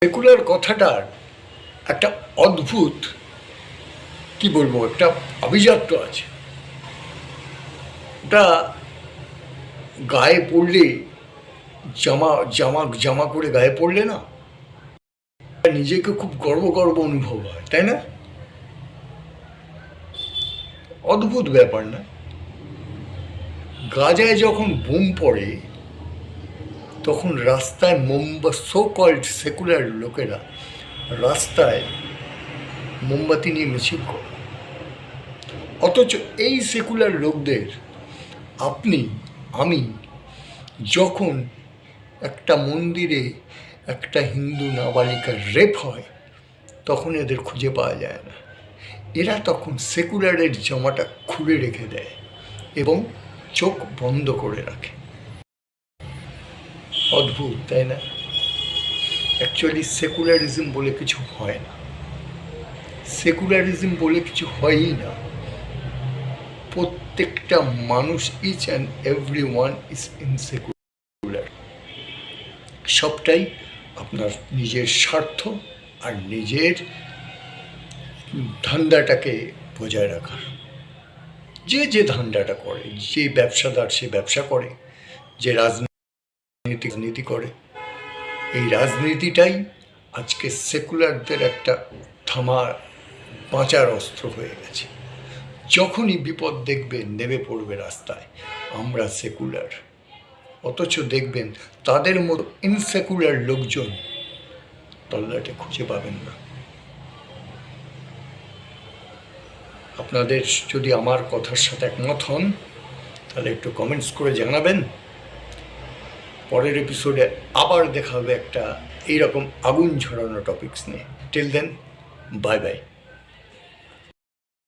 Secular কথাটার একটা অদ্ভুত কি বলবো, একটা আভিজাত্য আছে। ওটা গায়ে পড়লে, জামা জামা জামা করে গায়ে পড়লে না, নিজেকে খুব গর্ব গর্ব অনুভব হয়, তাই না? অদ্ভুত ব্যাপার না? গাজায় যখন বোম পড়ে তখন রাস্তায় সো কল্ড সেকুলার লোকেরা রাস্তায় মোমবাতি নিয়ে মিছিল করে। অথচ এই সেকুলার লোকদের আপনি আমি যখন একটা মন্দিরে একটা হিন্দু নাবালিকার রেপ হয় তখন এদের খুঁজে পাওয়া যায় না। এরা তখন সেকুলারের জামাটা খুলে রেখে দেয় এবং চোখ বন্ধ করে রাখে। অদ্ভুত, তাই না? অ্যাকচুয়ালি সেকুলারিজম বলে কিছু হয় না, সেকুলারিজম বলে কিছু হয়ই না। প্রত্যেকটা মানুষ, each and every one is insecure. সবটাই আপনার নিজের স্বার্থ আর নিজের ধান্দাটাকে বজায় রাখার। যে যে ধান্দাটা করে, যে ব্যবসাদার সে ব্যবসা করে, যে রাজনীতি করে, এই রাজনীতিটাই আজকে সেকুলারদের একটা বাঁচার অস্ত্র হয়ে গেছে। যখনই বিপদ দেখবেন নেমে পড়বে রাস্তায়, আমরা সেকুলার। অথচ দেখবেন তাদের মতো ইনসেকুলার লোকজন তল্লাটে খুঁজে পাবেন না। আপনাদের যদি আমার কথার সাথে একমত হন তাহলে একটু কমেন্টস করে জানাবেন। পরের এপিসোডে আবার দেখা হবে একটা এইরকম আগুন ঝরানো টপিকস নিয়ে। Till then, bye by.